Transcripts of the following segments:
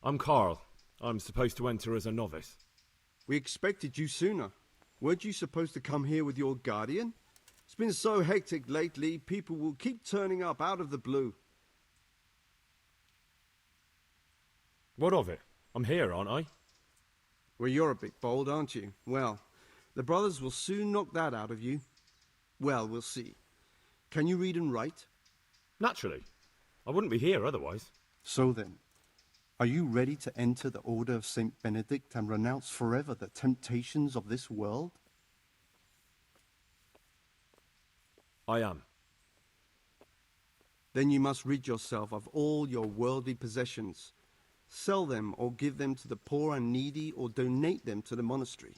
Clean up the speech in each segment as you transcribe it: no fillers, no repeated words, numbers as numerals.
I'm Carl. I'm supposed to enter as a novice. We expected you sooner. Weren't you supposed to come here with your guardian? It's been so hectic lately, people will keep turning up out of the blue. What of it? I'm here, aren't I? Well, you're a bit bold, aren't you? Well, the brothers will soon knock that out of you. Well, we'll see. Can you read and write? Naturally. I wouldn't be here otherwise. So then, are you ready to enter the Order of Saint Benedict and renounce forever the temptations of this world? I am. Then you must rid yourself of all your worldly possessions. Sell them or give them to the poor and needy or donate them to the monastery.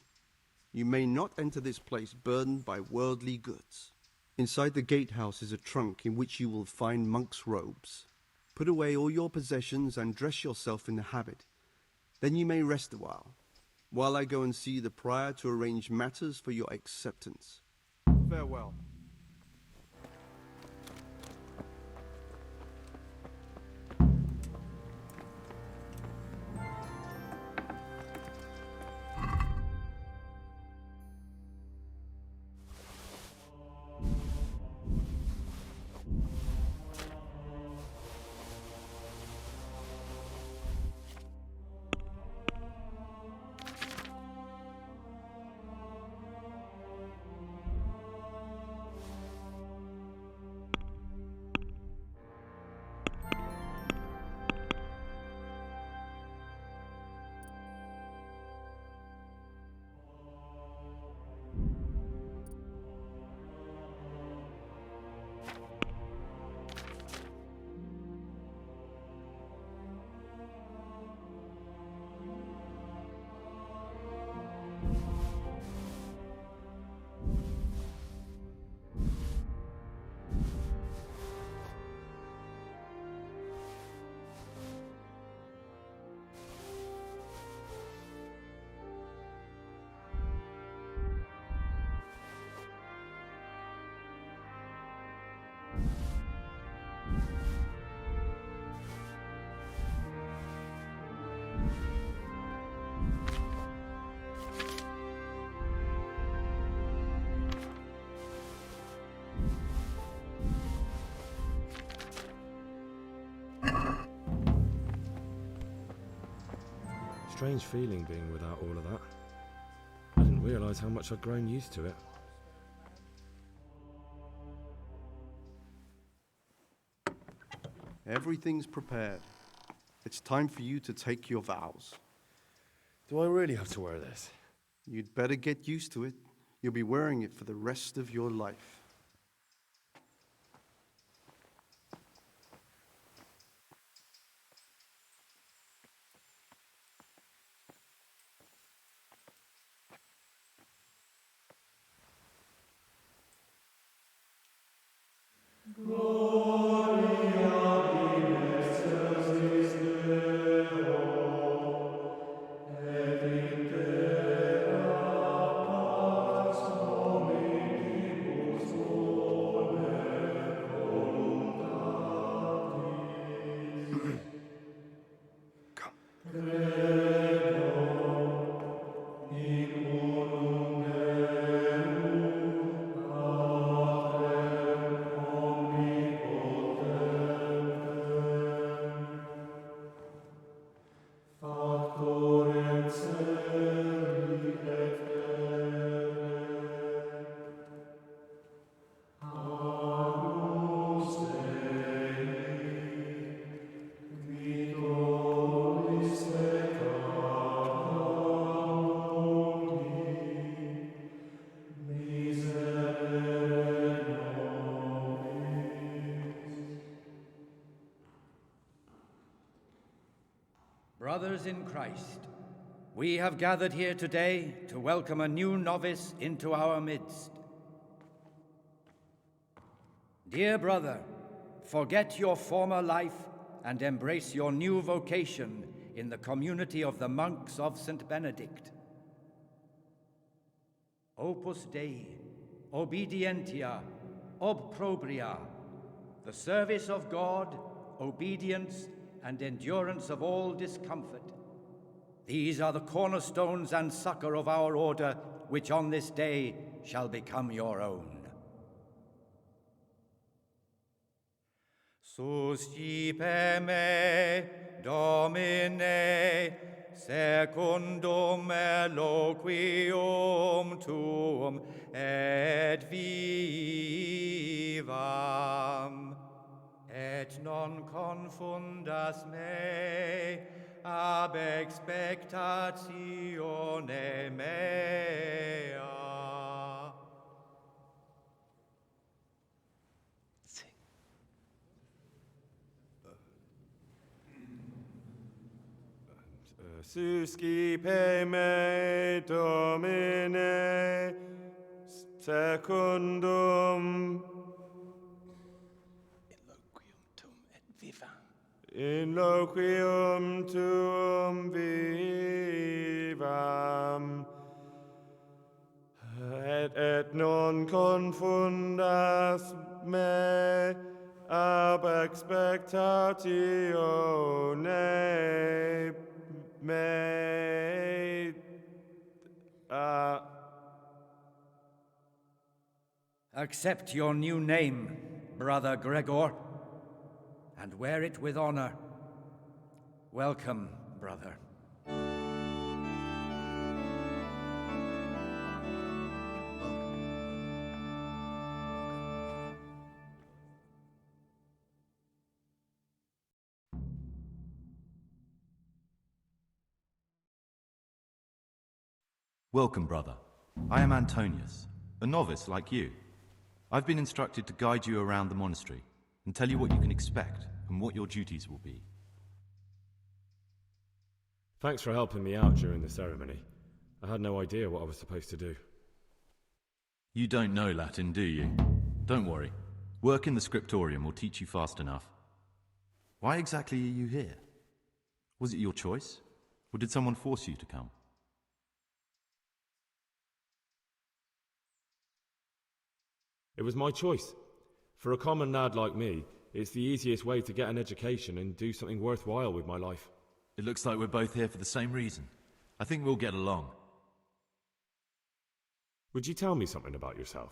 You may not enter this place burdened by worldly goods. Inside the gatehouse is a trunk in which you will find monk's robes. Put away all your possessions and dress yourself in the habit. Then you may rest a while I go and see the prior to arrange matters for your acceptance. Farewell. Strange feeling being without all of that. I didn't realise how much I'd grown used to it. Everything's prepared. It's time for you to take your vows. Do I really have to wear this? You'd better get used to it. You'll be wearing it for the rest of your life. Brothers in Christ, we have gathered here today to welcome a new novice into our midst. Dear brother, forget your former life and embrace your new vocation in the community of the monks of St. Benedict. Opus Dei, obedientia, ob probria, the service of God, obedience, and endurance of all discomfort. These are the cornerstones and succor of our order, which on this day shall become your own. Suscipe me, Domine, secundum eloquium tuum et vivam, et non confundas me ab expectatione mea. Suscipe me, Domine, secundum in loquium tuum vivam, et non confundas me ab expectatione mea. Accept your new name, Brother Gregor, and wear it with honor. Welcome, brother. Welcome, brother. I am Antonius, a novice like you. I've been instructed to guide you around the monastery and tell you what you can expect and what your duties will be. Thanks for helping me out during the ceremony. I had no idea what I was supposed to do. You don't know Latin, do you? Don't worry. Work in the scriptorium will teach you fast enough. Why exactly are you here? Was it your choice? Or did someone force you to come? It was my choice. For a common lad like me, it's the easiest way to get an education and do something worthwhile with my life. It looks like we're both here for the same reason. I think we'll get along. Would you tell me something about yourself?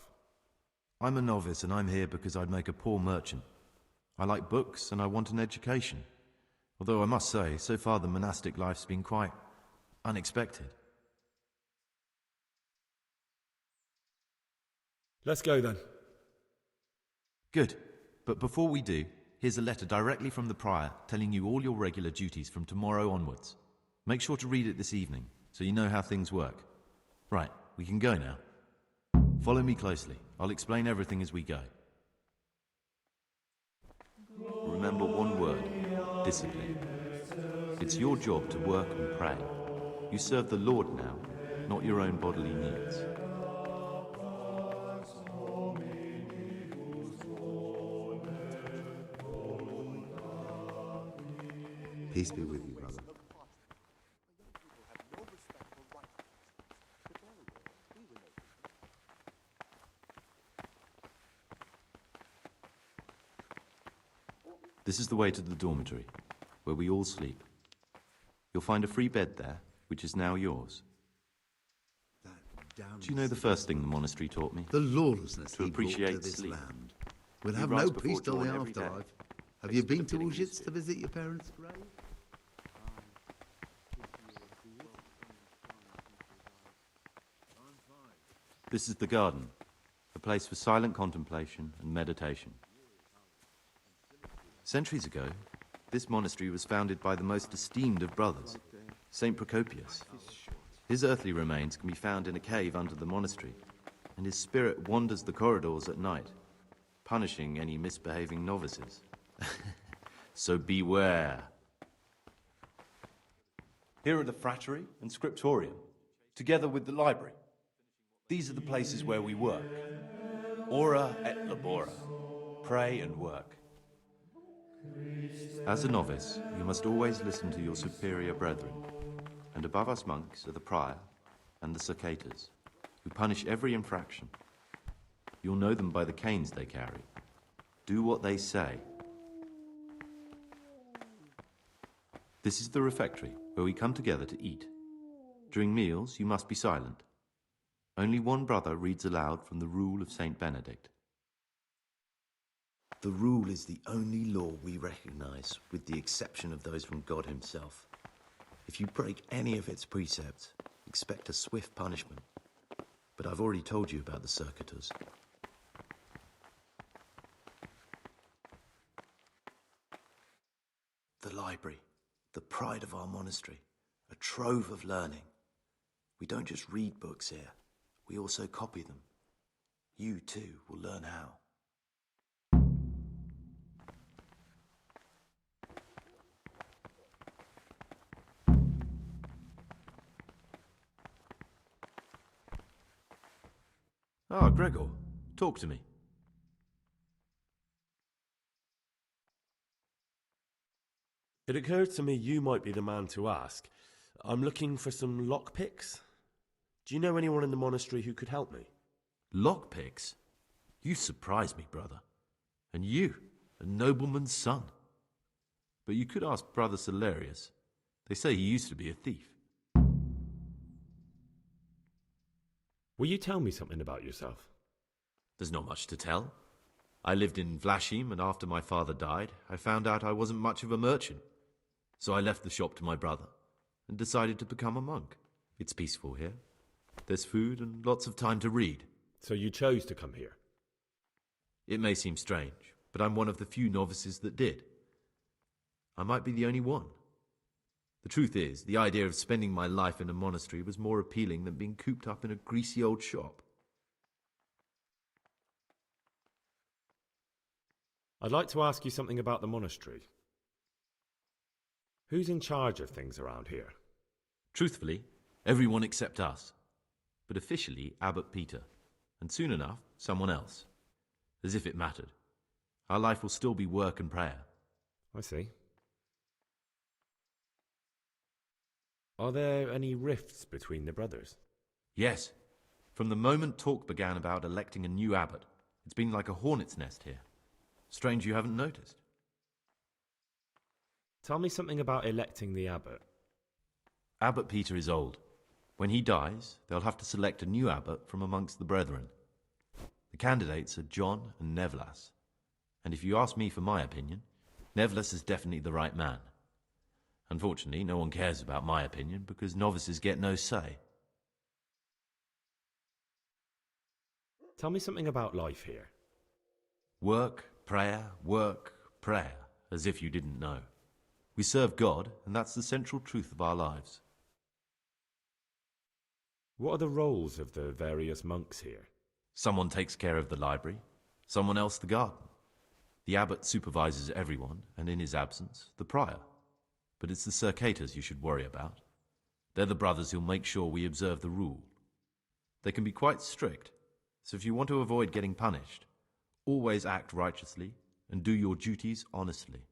I'm a novice and I'm here because I'd make a poor merchant. I like books and I want an education. Although I must say, so far the monastic life's been quite unexpected. Let's go then. Good. But before we do, here's a letter directly from the prior telling you all your regular duties from tomorrow onwards. Make sure to read it this evening, so you know how things work. Right, we can go now. Follow me closely. I'll explain everything as we go. Remember one word: discipline. It's your job to work and pray. You serve the Lord now, not your own bodily needs. Peace be with you, brother. This is the way to the dormitory, where we all sleep. You'll find a free bed there, which is now yours. Do you know the first thing the monastery taught me? The lawlessness To he brought appreciate to this sleep. land. We'll You have rise no before peace till the dawn every day. afterlife. Have Thanks you for been the to feeling you Auschwitz see. to visit your parents' grave? This is the garden, a place for silent contemplation and meditation. Centuries ago, this monastery was founded by the most esteemed of brothers, Saint Procopius. His earthly remains can be found in a cave under the monastery, and his spirit wanders the corridors at night, punishing any misbehaving novices. So beware. Here are the frattery and scriptorium, together with the library. These are the places where we work. Ora et labora. Pray and work. As a novice, you must always listen to your superior brethren, and above us monks are the prior and the cicatas, who punish every infraction. You'll know them by the canes they carry. Do what they say. This is the refectory, where we come together to eat. During meals, you must be silent. Only one brother reads aloud from the Rule of Saint Benedict. The rule is the only law we recognize, with the exception of those from God himself. If you break any of its precepts, expect a swift punishment. But I've already told you about the circuitous. The library, the pride of our monastery, a trove of learning. We don't just read books here, we also copy them. You too will learn how. Ah, Gregor, talk to me. It occurred to me you might be the man to ask. I'm looking for some lockpicks. Do you know anyone in the monastery who could help me? Lockpicks? You surprise me, brother. And you, a nobleman's son. But you could ask Brother Celerius. They say he used to be a thief. Will you tell me something about yourself? There's not much to tell. I lived in Vlashim, and after my father died, I found out I wasn't much of a merchant. So I left the shop to my brother and decided to become a monk. It's peaceful here. There's food and lots of time to read. So you chose to come here? It may seem strange, but I'm one of the few novices that did. I might be the only one. The truth is, the idea of spending my life in a monastery was more appealing than being cooped up in a greasy old shop. I'd like to ask you something about the monastery. Who's in charge of things around here? Truthfully, everyone except us. But officially, Abbot Peter. And soon enough, someone else. As if it mattered. Our life will still be work and prayer. I see. Are there any rifts between the brothers? Yes. From the moment talk began about electing a new abbot, it's been like a hornet's nest here. Strange you haven't noticed. Tell me something about electing the abbot. Abbot Peter is old. When he dies, they'll have to select a new abbot from amongst the brethren. The candidates are John and Nevlas. And if you ask me for my opinion, Nevlas is definitely the right man. Unfortunately, no one cares about my opinion because novices get no say. Tell me something about life here. Work, prayer, as if you didn't know. We serve God, and that's the central truth of our lives. What are the roles of the various monks here? Someone takes care of the library, someone else the garden. The abbot supervises everyone, and in his absence, the prior. But it's the circators you should worry about. They're the brothers who'll make sure we observe the rule. They can be quite strict, so if you want to avoid getting punished, always act righteously and do your duties honestly.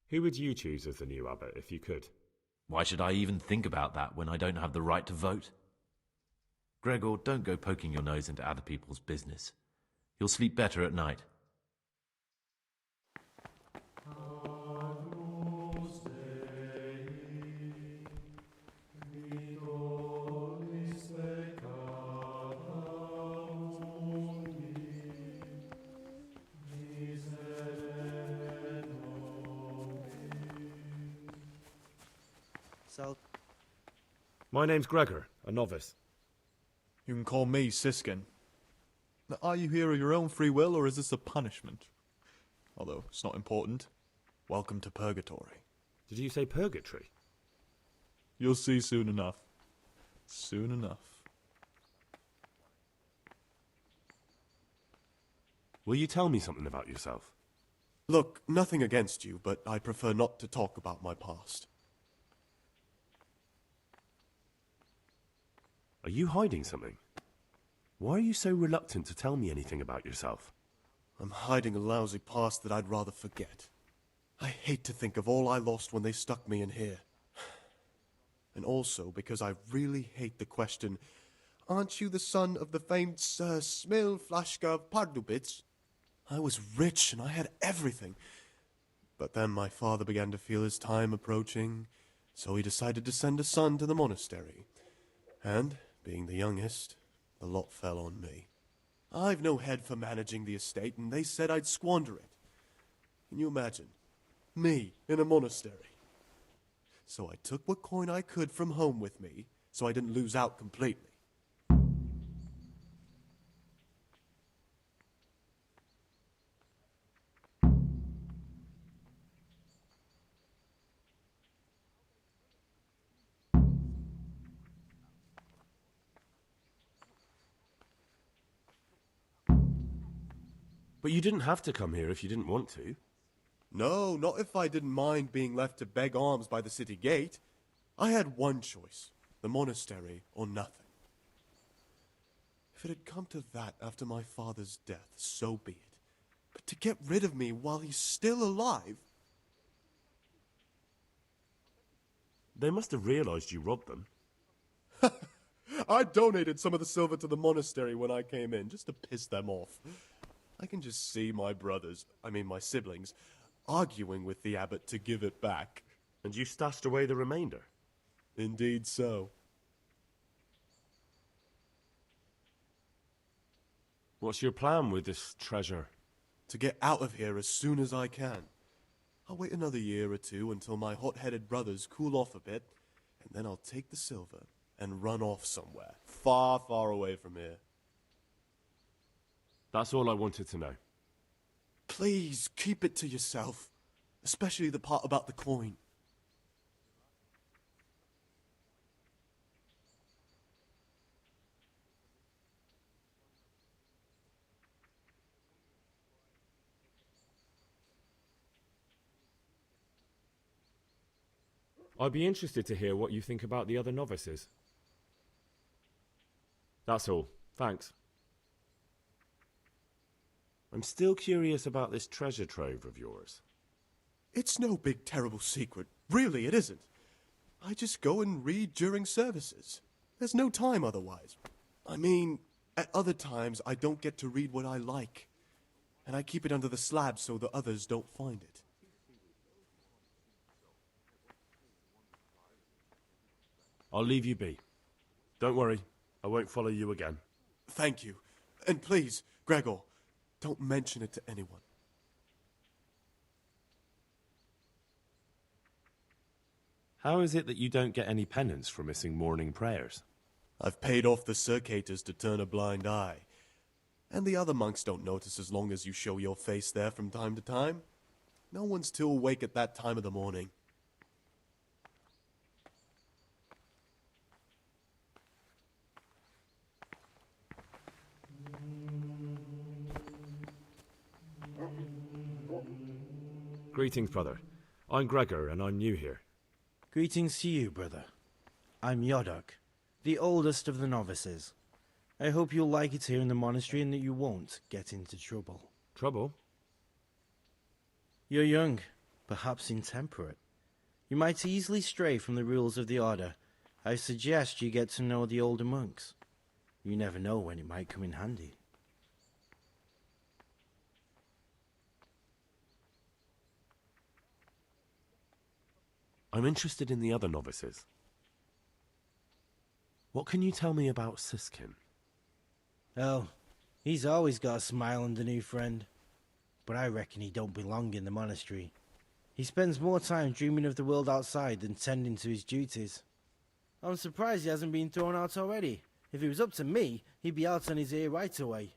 Who would you choose as the new abbot if you could? Why should I even think about that when I don't have the right to vote? Gregor, don't go poking your nose into other people's business. You'll sleep better at night. My name's Gregor, a novice. You can call me Siskin. Are you here of your own free will, or is this a punishment? Although it's not important. Welcome to purgatory. Did you say purgatory? You'll see soon enough. Soon enough. Will you tell me something about yourself? Look, nothing against you, but I prefer not to talk about my past. Are you hiding something? Why are you so reluctant to tell me anything about yourself? I'm hiding a lousy past that I'd rather forget. I hate to think of all I lost when they stuck me in here. And also because I really hate the question, Aren't you the son of the famed Sir Smil Flashka of Pardubitz? I was rich and I had everything. But then my father began to feel his time approaching, so he decided to send a son to the monastery. And, being the youngest, the lot fell on me. I've no head for managing the estate, and they said I'd squander it. Can you imagine? Me in a monastery. So I took what coin I could from home with me, so I didn't lose out completely. But you didn't have to come here if you didn't want to. No, not if I didn't mind being left to beg alms by the city gate. I had one choice, the monastery or nothing. If it had come to that after my father's death, so be it. But to get rid of me while he's still alive... They must have realized you robbed them. I donated some of the silver to the monastery when I came in, just to piss them off. I can just see my my siblings, arguing with the abbot to give it back. And you stashed away the remainder? Indeed so. What's your plan with this treasure? To get out of here as soon as I can. I'll wait another year or two until my hot-headed brothers cool off a bit, and then I'll take the silver and run off somewhere, far, far away from here. That's all I wanted to know. Please, keep it to yourself, especially the part about the coin. I'd be interested to hear what you think about the other novices. That's all. Thanks. I'm still curious about this treasure trove of yours. It's no big terrible secret. Really, it isn't. I just go and read during services. There's no time otherwise. I mean, at other times I don't get to read what I like. And I keep it under the slab so the others don't find it. I'll leave you be. Don't worry, I won't follow you again. Thank you. And please, Gregor, don't mention it to anyone. How is it that you don't get any penance for missing morning prayers? I've paid off the circators to turn a blind eye. And the other monks don't notice as long as you show your face there from time to time. No one's too awake at that time of the morning. Greetings, brother. I'm Gregor, and I'm new here. Greetings to you, brother. I'm Yodok, the oldest of the novices. I hope you'll like it here in the monastery and that you won't get into trouble. Trouble? You're young, perhaps intemperate. You might easily stray from the rules of the order. I suggest you get to know the older monks. You never know when it might come in handy. I'm interested in the other novices. What can you tell me about Siskin? Oh, he's always got a smile on the new friend. But I reckon he don't belong in the monastery. He spends more time dreaming of the world outside than tending to his duties. I'm surprised he hasn't been thrown out already. If it was up to me, he'd be out on his ear right away.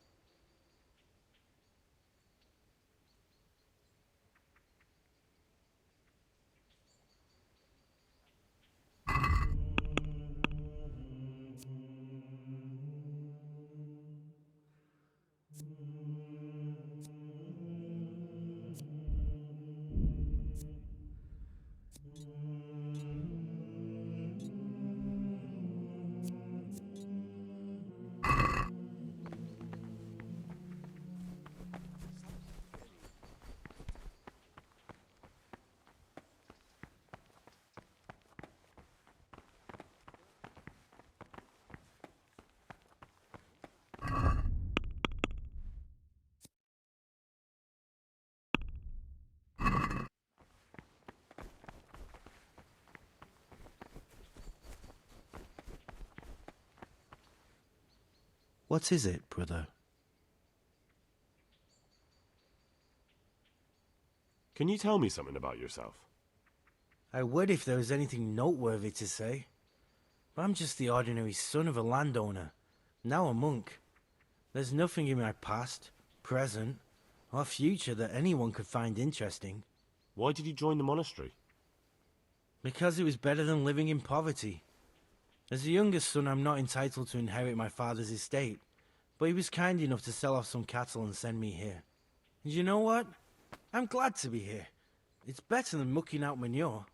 What is it, brother? Can you tell me something about yourself? I would if there was anything noteworthy to say. But I'm just the ordinary son of a landowner, now a monk. There's nothing in my past, present, or future that anyone could find interesting. Why did you join the monastery? Because it was better than living in poverty. As the youngest son, I'm not entitled to inherit my father's estate, but he was kind enough to sell off some cattle and send me here. And you know what? I'm glad to be here. It's better than mucking out manure.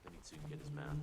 Then he'd soon get his man.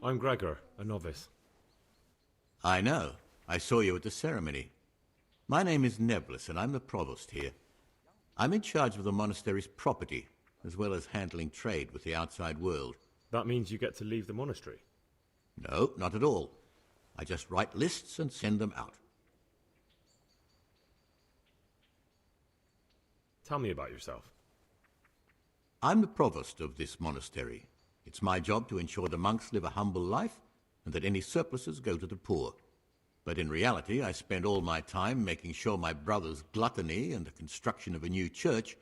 I'm Gregor, a novice. I know. I saw you at the ceremony. My name is Nebulus, and I'm the provost here. I'm in charge of the monastery's property, as well as handling trade with the outside world. That means you get to leave the monastery? No, not at all. I just write lists and send them out. Tell me about yourself. I'm the provost of this monastery. It's my job to ensure the monks live a humble life and that any surpluses go to the poor. But in reality, I spend all my time making sure my brother's gluttony and the construction of a new church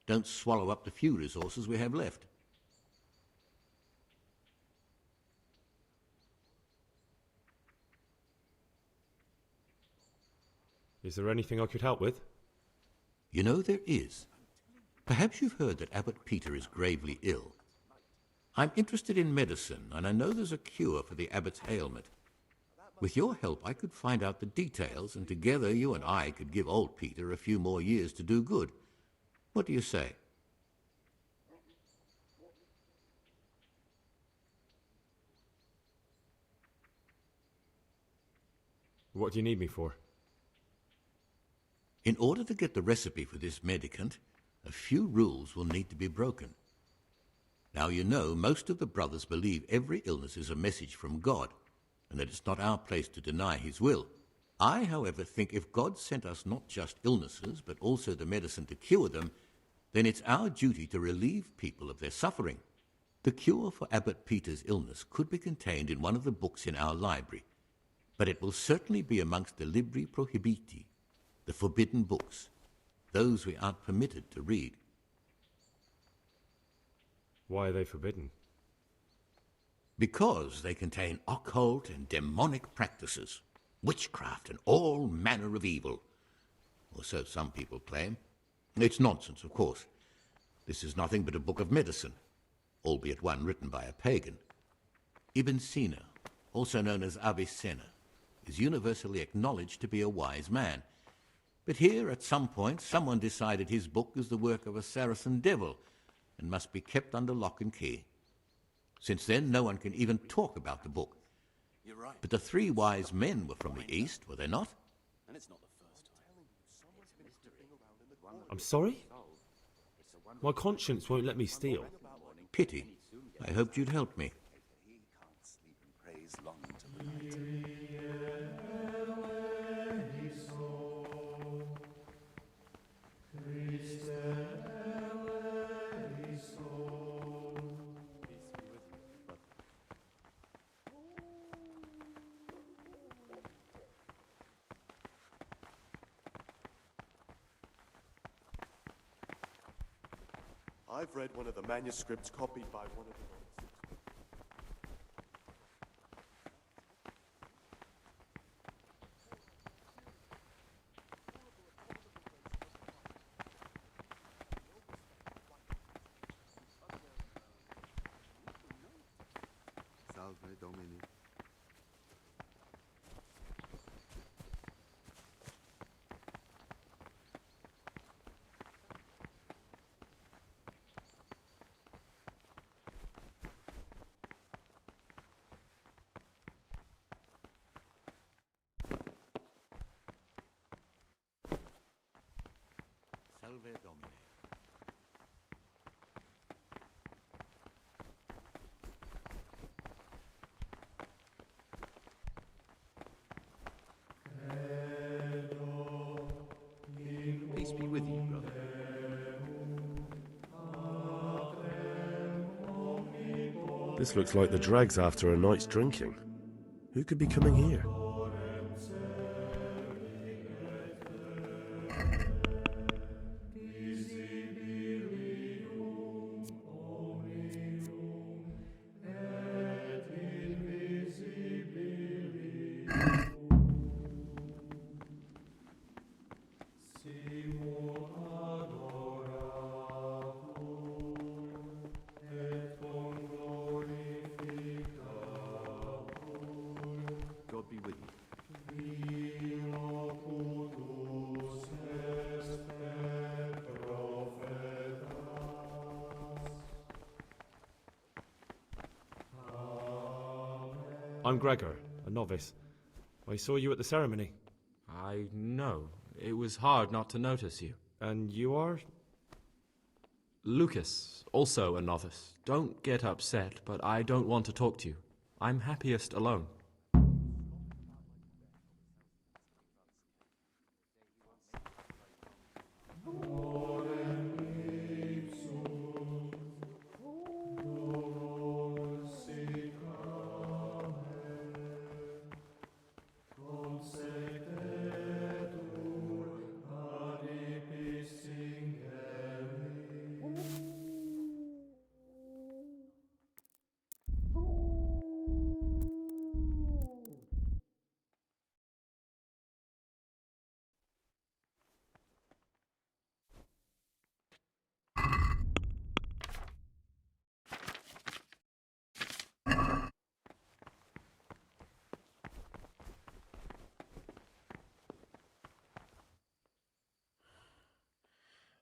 don't swallow up the few resources we have left. Is there anything I could help with? You know, there is. Perhaps you've heard that Abbot Peter is gravely ill. I'm interested in medicine, and I know there's a cure for the abbot's ailment. With your help, I could find out the details, and together you and I could give old Peter a few more years to do good. What do you say? What do you need me for? In order to get the recipe for this medicament, a few rules will need to be broken. Now, you know, most of the brothers believe every illness is a message from God, and that it's not our place to deny his will. I, however, think if God sent us not just illnesses, but also the medicine to cure them, then it's our duty to relieve people of their suffering. The cure for Abbot Peter's illness could be contained in one of the books in our library, but it will certainly be amongst the libri prohibiti, the forbidden books, those we aren't permitted to read. Why are they forbidden? Because they contain occult and demonic practices, witchcraft and all manner of evil. Or so some people claim. It's nonsense, of course. This is nothing but a book of medicine, albeit one written by a pagan. Ibn Sina, also known as Avicenna, is universally acknowledged to be a wise man. But here, at some point, someone decided his book is the work of a Saracen devil and must be kept under lock and key. Since then, no one can even talk about the book. You're right. But the three wise men were from the East, were they not? And it's not the first time. I'm sorry? My conscience won't let me steal. Pity. I hoped you'd help me. He can't sleep and prays long into the night. I've read one of the manuscripts copied by one of the monks. Domini. Salve Domine. Peace be with you, brother. This looks like the dregs after a night's drinking. Who could be coming here? God be with you. I'm Gregor, a novice. I saw you at the ceremony. I know. It was hard not to notice you. And you are? Lucas, also a novice. Don't get upset, but I don't want to talk to you. I'm happiest alone.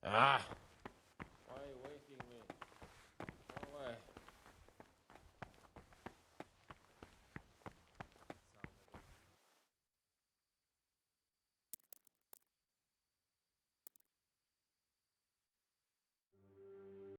Ah,